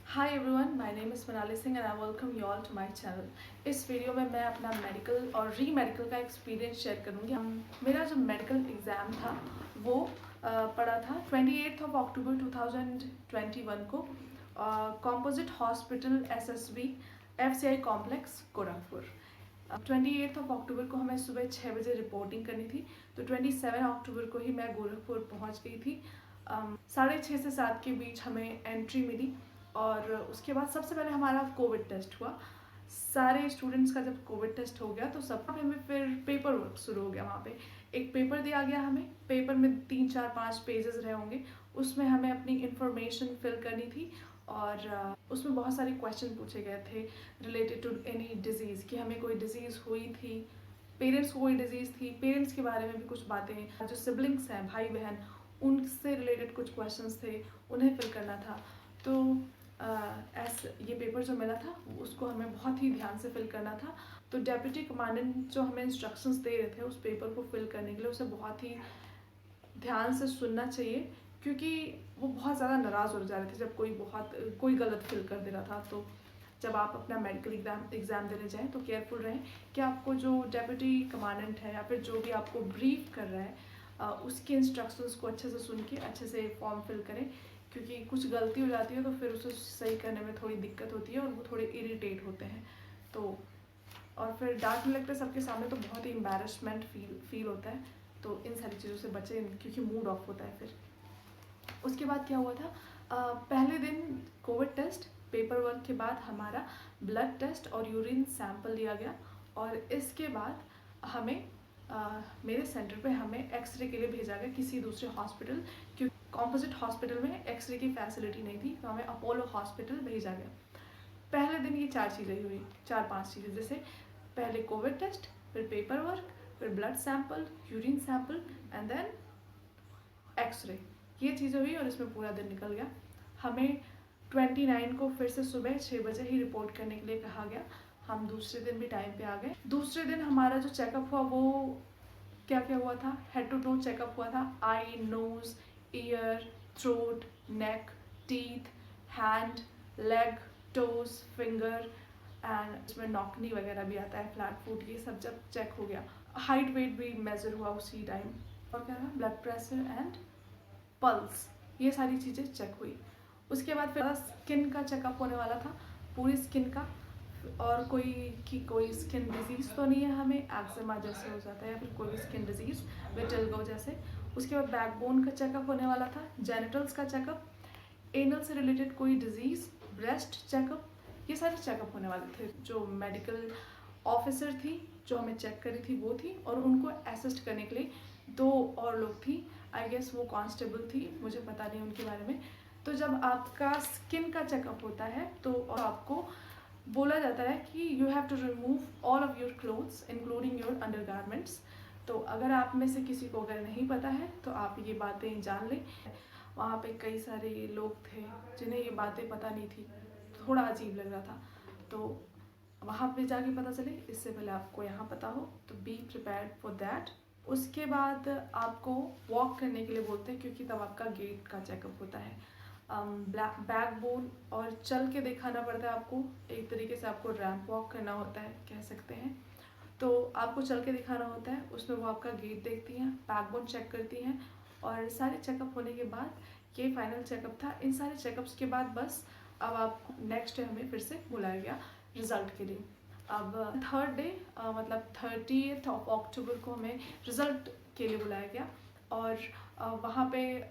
Hi everyone, my name is Manali Singh and I welcome you all to my channel. इस video में मैं अपना medical और री मेडिकल का एक्सपीरियंस शेयर करूँगी। मेरा जो मेडिकल एग्ज़ाम था वो पड़ा था 28 अक्टूबर 2021 को composite hospital SSB FCI complex Gorakhpur. 28 अक्टूबर को हमें सुबह 6 बजे रिपोर्टिंग करनी थी, तो 27 अक्टूबर को ही मैं गोरखपुर पहुंच गई थी। 6:30 से 7 के बीच हमें एंट्री मिली और उसके बाद सबसे पहले हमारा कोविड टेस्ट हुआ। सारे स्टूडेंट्स का जब कोविड टेस्ट हो गया तो सब हमें फिर पेपर वर्क शुरू हो गया। वहाँ पे एक पेपर दिया गया हमें, पेपर में 3 4 5 पेजेस रहे होंगे, उसमें हमें अपनी इंफॉर्मेशन फिल करनी थी और उसमें बहुत सारे क्वेश्चन पूछे गए थे रिलेटेड टू एनी डिजीज़, कि हमें कोई डिजीज़ हुई थी, पेरेंट्स को कोई डिजीज़ थी, पेरेंट्स के बारे में भी कुछ बातें, जो सिबलिंग्स हैं भाई बहन उनसे रिलेटेड कुछ क्वेश्चंस थे, उन्हें फिल करना था। तो ये पेपर जो मिला था उसको हमें बहुत ही ध्यान से फिल करना था। तो डेप्यूटी कमांडेंट जो हमें इंस्ट्रक्शंस दे रहे थे उस पेपर को फिल करने के लिए, उसे बहुत ही ध्यान से सुनना चाहिए, क्योंकि वो बहुत ज़्यादा नाराज़ हो जा रहे थे जब कोई गलत फिल कर दे रहा था। तो जब आप अपना मेडिकल एग्ज़ाम देने जाएं तो केयरफुल रहें कि आपको जो डेप्यूटी कमांडेंट है या फिर जो भी आपको ब्रीफ कर रहा है उसके इंस्ट्रक्शंस को अच्छे से सुन के अच्छे से फॉर्म फिल करें, क्योंकि कुछ गलती हो जाती है तो फिर उसे सही करने में थोड़ी दिक्कत होती है और वो थोड़े इरिटेट होते हैं। तो और फिर डांटने लगते हैं सबके सामने तो बहुत ही एम्बैरसमेंट फील होता है। तो इन सारी चीज़ों से बचें, क्योंकि मूड ऑफ होता है। फिर उसके बाद क्या हुआ था, पहले दिन कोविड टेस्ट, पेपर वर्क के बाद हमारा ब्लड टेस्ट और यूरिन सैंपल लिया गया और इसके बाद हमें मेरे सेंटर पे हमें एक्सरे के लिए भेजा गया किसी दूसरे हॉस्पिटल, क्योंकि कॉम्पोजिट हॉस्पिटल में एक्सरे की फैसिलिटी नहीं थी, तो हमें अपोलो हॉस्पिटल भेजा गया। पहले दिन ये 4 चीज़ें हुई, 4 5 चीज़ें, जैसे पहले कोविड टेस्ट, फिर पेपर वर्क, फिर blood sample, urine sample and then x ray. ये चीज़ें हुई और इसमें पूरा दिन निकल गया। हमें 29 को फिर से सुबह 6 बजे ही रिपोर्ट करने के लिए कहा गया। हम दूसरे दिन भी टाइम पे आ गए। दूसरे दिन हमारा जो चेकअप हुआ वो क्या क्या हुआ था, हेड टू टो चेकअप हुआ था। Eye, nose, ear, throat, neck, teeth, hand, leg, toes, finger and इसमें नॉकनी वगैरह भी आता है, फ्लैट फुट, ये सब जब चेक हो गया। हाइट वेट भी मेजर हुआ उसी टाइम। और क्या था, ब्लड प्रेशर एंड पल्स, ये सारी चीज़ें चेक हुई। उसके बाद फिर स्किन का चेकअप होने वाला था, पूरी स्किन का, और कोई स्किन डिजीज़ तो नहीं है, हमें एक्जिमा जैसे हो जाता है या फिर कोई भी स्किन डिजीज़, विटिलिगो जैसे। उसके बाद बैकबोन का चेकअप होने वाला था, जेनिटल्स का चेकअप, एनल से रिलेटेड कोई डिजीज़, ब्रेस्ट चेकअप, ये सारे चेकअप होने वाले थे। जो मेडिकल ऑफिसर थी जो हमें चेक करी थी वो थी, और उनको असिस्ट करने के लिए 2 और लोग थी, आई गेस वो कांस्टेबल थी, मुझे पता नहीं उनके बारे में। तो जब आपका स्किन का चेकअप होता है तो आपको बोला जाता है कि you have to remove all of your clothes including your undergarments. तो अगर आप में से किसी को अगर नहीं पता है तो आप ये बातें जान लें। वहाँ पे कई सारे लोग थे जिन्हें ये बातें पता नहीं थी, थोड़ा अजीब लग रहा था। तो वहाँ पे जाके पता चले, इससे पहले आपको यहाँ पता हो, तो बी प्रिपेयर्ड फॉर दैट। उसके बाद आपको वॉक करने के लिए बोलते हैं, क्योंकि तब आपका गेट का चेकअप होता है। बैकबोन और चल के दिखाना पड़ता है आपको, एक तरीके से आपको रैंप वॉक करना होता है कह सकते हैं। तो आपको चल के दिखाना होता है, उसमें वो आपका गेट देखती हैं, बैकबोन चेक करती हैं, और सारे चेकअप होने के बाद ये फाइनल चेकअप था। इन सारे चेकअप्स के बाद बस अब आपको नेक्स्ट डे हमें फिर से बुलाया गया रिज़ल्ट के लिए। अब थर्ड डे मतलब 30 अक्टूबर को हमें रिज़ल्ट के लिए बुलाया गया, और वहाँ पे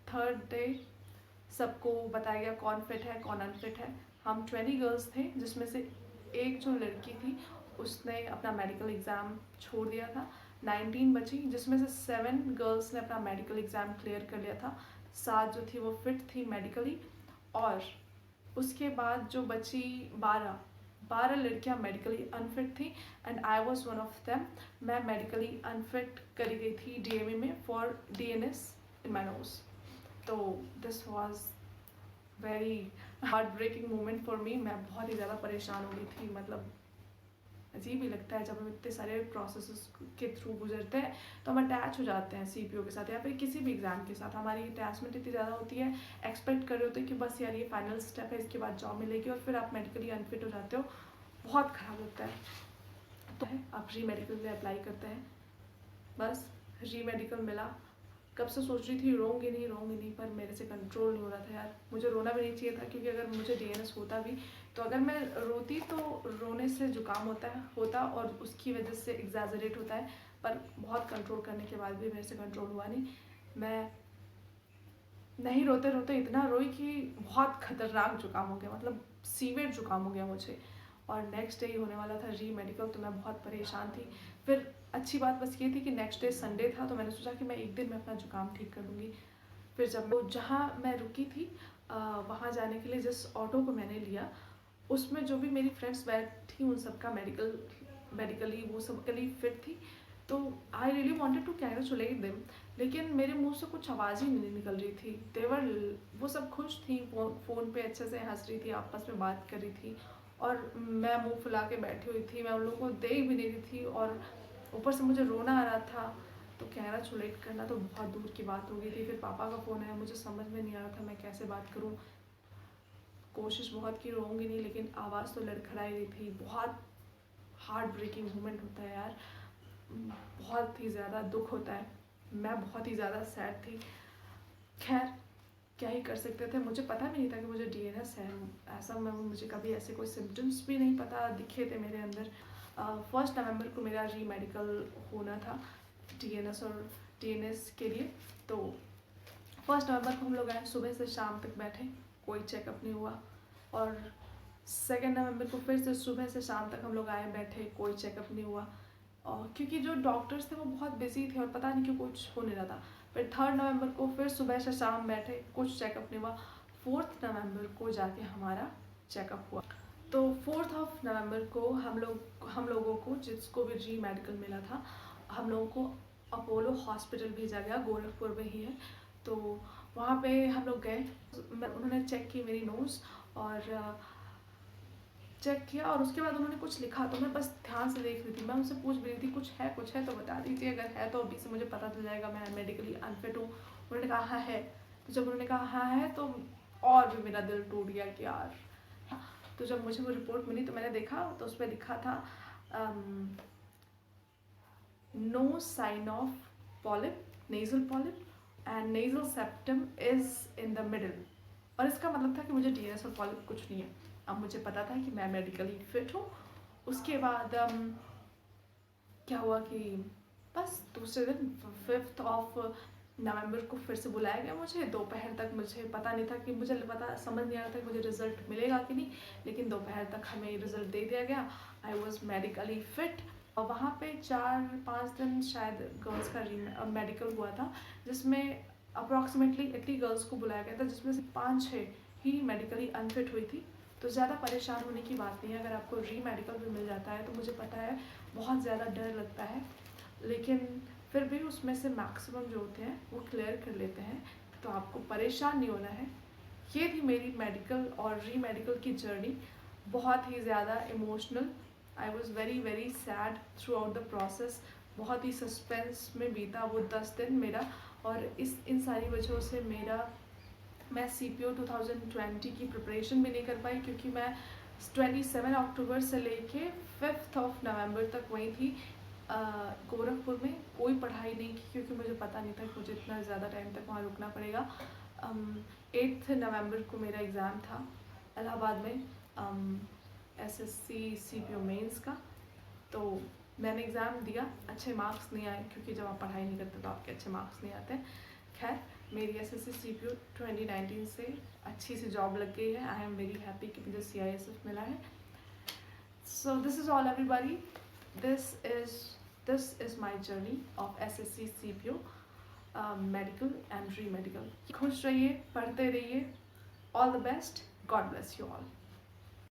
थर्ड डे सबको बताया गया कौन फिट है कौन अनफिट है। हम 20 गर्ल्स थे, जिसमें से एक जो लड़की थी उसने अपना मेडिकल एग्ज़ाम छोड़ दिया था। 19 बची, जिसमें से 7 गर्ल्स ने अपना मेडिकल एग्ज़ाम क्लियर कर लिया था, 7 जो थी वो फिट थी मेडिकली। और उसके बाद जो बची 12 लड़कियां मेडिकली अनफिट थी, and I was one of them. मैं मेडिकली अनफिट करी गई थी DME में for DNS in my nose. तो this was very heart breaking moment for me. मैं बहुत ही ज़्यादा परेशान हो गई थी, मतलब अजीब ही लगता है जब हम इतने सारे प्रोसेस के थ्रू गुजरते हैं, तो हम अटैच हो जाते हैं CPO के साथ या फिर किसी भी एग्ज़ाम के साथ। हमारी अटैचमेंट इतनी ज़्यादा होती है, एक्सपेक्ट कर रहे होते हैं कि बस यार ये फाइनल स्टेप है, इसके बाद जॉब मिलेगी, और फिर आप मेडिकली अनफिट हो जाते हो। बहुत ख़राब लगता है। तो आप री मेडिकल में अप्लाई करते हैं, बस री मेडिकल मिला। कब से सोच रही थी रोऊंगी नहीं, पर मेरे से कंट्रोल नहीं हो रहा था यार। मुझे रोना भी नहीं चाहिए था, क्योंकि अगर मुझे DNS होता भी तो अगर मैं रोती तो रोने से जुकाम होता और उसकी वजह से एग्जैजरेट होता है। पर बहुत कंट्रोल करने के बाद भी मेरे से कंट्रोल हुआ नहीं। मैं नहीं रोते रोते इतना रोई कि बहुत खतरनाक जुकाम हो गया, मतलब सीवियर जुकाम हो गया मुझे। और नेक्स्ट डे ही होने वाला था री मेडिकल, तो मैं बहुत परेशान थी। फिर अच्छी बात बस ये थी कि नेक्स्ट डे संडे था, तो मैंने सोचा कि मैं एक दिन में अपना जुकाम ठीक कर लूँगी। फिर जब जहाँ मैं रुकी थी वहाँ जाने के लिए जिस ऑटो को मैंने लिया, उसमें जो भी मेरी फ्रेंड्स बैठी उन सबका मेडिकली वो सब गली फिट थी। तो I really wanted to congratulate them, लेकिन मेरे मुंह से कुछ आवाज़ ही नहीं निकल रही थी। वो सब खुश थी, फ़ोन पे अच्छे से हंस रही थी, आपस में बात कर रही थी, और मैं मुंह फुला के बैठी हुई थी। मैं उन लोगों को देख भी नहीं रही थी, और ऊपर से मुझे रोना आ रहा था। तो कैंग्रेचुलेट करना तो बहुत दूर की बात हो गई थी। फिर पापा का फ़ोन आया, मुझे समझ में नहीं आ रहा था मैं कैसे बात करूँ। कोशिश बहुत की रोऊंगी नहीं, लेकिन आवाज़ तो लड़खड़ाई रही थी। बहुत हार्ट ब्रेकिंग मोमेंट होता है यार, बहुत ही ज़्यादा दुख होता है। मैं बहुत ही ज़्यादा सैड थी। खैर क्या ही कर सकते थे, मुझे पता भी नहीं था कि मुझे DNS है। ऐसा मुझे कभी ऐसे कोई सिम्टम्स भी नहीं पता दिखे थे मेरे अंदर। 1 नवंबर को मेरा री मेडिकल होना था DNS और DNS के लिए। तो 1 नवंबर को हम लोग आए, सुबह से शाम तक बैठे, कोई चेकअप नहीं हुआ। और 2 नवंबर को फिर से सुबह से शाम तक हम लोग आए बैठे, कोई चेकअप नहीं हुआ। और क्योंकि जो डॉक्टर्स थे वो बहुत बिजी थे और पता नहीं क्यों कुछ हो नहीं रहा था। फिर 3 नवंबर को फिर सुबह से शाम बैठे, कुछ चेकअप नहीं हुआ। 4 नवंबर को जाके हमारा चेकअप हुआ। तो 4 नवंबर को हम लोगों को जिसको भी री मेडिकल मिला था, हम लोगों को अपोलो हॉस्पिटल भेजा गया, गोरखपुर में ही है। तो वहाँ पे हम लोग गए, उन्होंने चेक की मेरी नोज़ और चेक किया, और उसके बाद उन्होंने कुछ लिखा। तो मैं बस ध्यान से देख रही थी। मैं उनसे पूछ भी रही थी कुछ है तो बता दीजिए, अगर है तो अभी से मुझे पता चल जाएगा मैं मेडिकली अनफिट हूँ। उन्होंने कहा हाँ है। तो जब उन्होंने कहा हाँ है, तो और भी मेरा दिल टूट गया कि यार। तो जब मुझे वो रिपोर्ट मिली तो मैंने देखा, तो उस पर लिखा था no sign of polyp, nasal polyp, and nasal septum is in the middle. और इसका मतलब था कि मुझे DNS और पॉलिप कुछ नहीं है। अब मुझे पता था कि मैं मेडिकली फिट हूँ। उसके बाद क्या हुआ कि बस दूसरे दिन 5 नवंबर को फिर से बुलाया गया मुझे। दोपहर तक मुझे पता नहीं था कि समझ नहीं आ रहा था कि मुझे रिजल्ट मिलेगा कि नहीं, लेकिन दोपहर तक हमें रिजल्ट दे दिया गया। I was medically fit. और वहाँ पे 4-5 दिन शायद गर्ल्स का मेडिकल हुआ था, जिसमें अप्रॉक्सीमेटली 80 गर्ल्स को बुलाया गया था, जिसमें से 5-6 ही मेडिकली अनफिट हुई थी। तो ज़्यादा परेशान होने की बात नहीं है अगर आपको री मेडिकल भी मिल जाता है। तो मुझे पता है बहुत ज़्यादा डर लगता है, लेकिन फिर भी उसमें से मैक्सिमम जो होते हैं वो क्लियर कर लेते हैं। तो आपको परेशान नहीं होना है। ये थी मेरी मेडिकल और री मेडिकल की जर्नी, बहुत ही ज़्यादा emotional. I was very very sad through out the process. बहुत ही सस्पेंस में बीता वो 10 दिन मेरा। और इन सारी वजहों से मैं CPO 2020 की प्रिपरेशन भी नहीं कर पाई, क्योंकि मैं 27 अक्टूबर से लेके 5 नवंबर तक वहीं थी गोरखपुर में। कोई पढ़ाई नहीं की, क्योंकि मुझे पता नहीं था कि मुझे इतना ज़्यादा टाइम तक वहाँ रुकना पड़ेगा। 8 नवंबर को मेरा एग्ज़ाम था इलाहाबाद में, SSC CPO मेंस का। तो मैंने एग्ज़ाम दिया, अच्छे मार्क्स नहीं आए, क्योंकि जब आप पढ़ाई नहीं करते तो आपके अच्छे मार्क्स नहीं आते। खैर मेरी SSC CPO 2019 से अच्छी सी जॉब लग गई है। आई एम वेरी हैप्पी कि मुझे CISF मिला है। So this is all everybody, this is my journey of SSC CPO medical and re medical. खुश रहिए, पढ़ते रहिए। All the best, God bless you all.